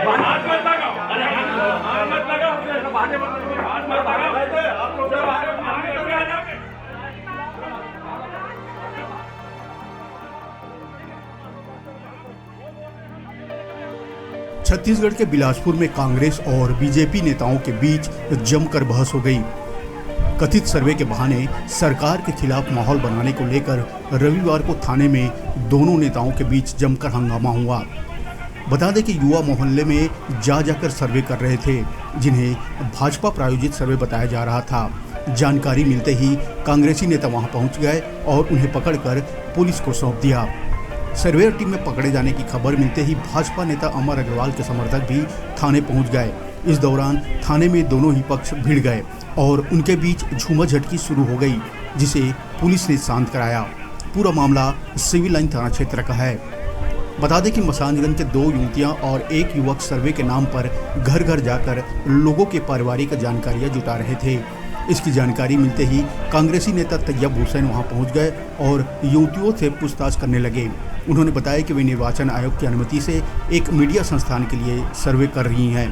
हाथ मत लगाओ, अरे हाथ मत लगाओ, हाथ मत लगाओ, आप लोग आगे आ जाओगे। छत्तीसगढ़ के बिलासपुर में कांग्रेस और बीजेपी नेताओं के बीच जमकर बहस हो गई। कथित सर्वे के बहाने सरकार के खिलाफ माहौल बनाने को लेकर रविवार को थाने में दोनों नेताओं के बीच जमकर हंगामा हुआ। बता दें कि युवा मोहल्ले में जाकर सर्वे कर रहे थे, जिन्हें भाजपा प्रायोजित सर्वे बताया जा रहा था। जानकारी मिलते ही कांग्रेसी नेता वहां पहुंच गए और उन्हें पकड़कर पुलिस को सौंप दिया। सर्वेयर टीम में पकड़े जाने की खबर मिलते ही भाजपा नेता अमर अग्रवाल के समर्थक भी थाने पहुंच गए। इस दौरान थाने में दोनों ही पक्ष भिड़ गए और उनके बीच झूमाझटकी शुरू हो गई, जिसे पुलिस ने शांत कराया। पूरा मामला सिविल लाइन थाना क्षेत्र का है। बता दें कि मसानगंज के 2 युवतियां और 1 युवक सर्वे के नाम पर घर घर जाकर लोगों के पारिवारिक जानकारियां जुटा रहे थे। इसकी जानकारी मिलते ही कांग्रेसी नेता तैयब हुसैन वहां पहुंच गए और युवतियों से पूछताछ करने लगे। उन्होंने बताया कि वे निर्वाचन आयोग की अनुमति से एक मीडिया संस्थान के लिए सर्वे कर रही हैं।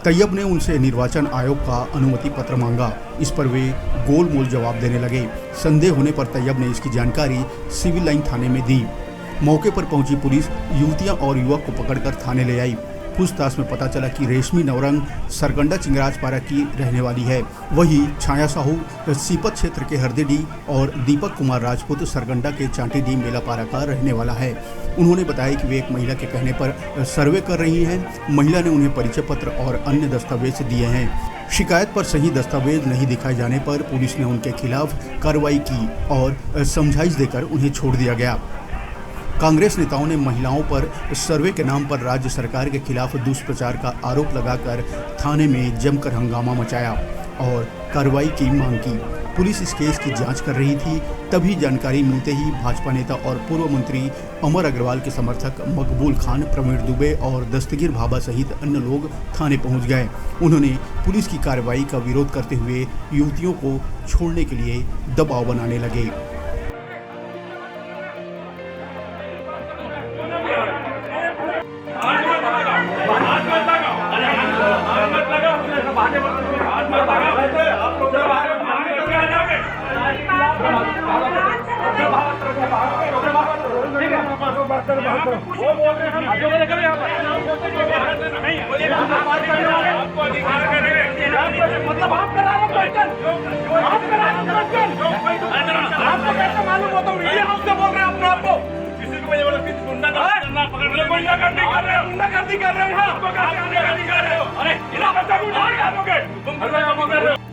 तैयब ने उनसे निर्वाचन आयोग का अनुमति पत्र मांगा। इस पर वे गोलमोल जवाब देने लगे। संदेह होने पर तैयब ने इसकी जानकारी सिविल लाइन थाने में दी। मौके पर पहुंची पुलिस युवतियां और युवक को पकड़कर थाने ले आई। पूछताछ में पता चला कि रेशमी नवरंग सरगंडा चिंगराजपारा की रहने वाली है। वही छाया साहू सीपत क्षेत्र के हरदेडी और दीपक कुमार राजपूत सरगंडा के चांटीडी मेलापारा का रहने वाला है। उन्होंने बताया कि वे एक महिला के कहने पर सर्वे कर रही हैं। महिला ने उन्हें परिचय पत्र और अन्य दस्तावेज दिए हैं। शिकायत पर सही दस्तावेज नहीं दिखाए जाने पर पुलिस ने उनके खिलाफ कार्रवाई की और समझाइश देकर उन्हें छोड़ दिया गया। कांग्रेस नेताओं ने महिलाओं पर सर्वे के नाम पर राज्य सरकार के खिलाफ दुष्प्रचार का आरोप लगाकर थाने में जमकर हंगामा मचाया और कार्रवाई की मांग की। पुलिस इस केस की जांच कर रही थी। तभी जानकारी मिलते ही भाजपा नेता और पूर्व मंत्री अमर अग्रवाल के समर्थक मकबूल खान, प्रवीण दुबे और दस्तगीर भाभा सहित अन्य लोग थाने पहुंच गए। उन्होंने पुलिस की कार्रवाई का विरोध करते हुए युवतियों को छोड़ने के लिए दबाव बनाने लगे। मतलब आप करा रहे क्वेश्चन, आप करा रहे क्वेश्चन, आपको कैसे मालूम होता है? मीडिया हाउस से बोल रहे हैं अपने आप को। किसी को मुझे बोला कि गुंडागर्दी कर रहे हो, गुंडागर्दी कर रहे हो, गुंडागर्दी कर रहे हो, हाँ, गुंडागर्दी कर रहे हो। अरे इलाका से उठा के आओगे तुम, कर रहे हो।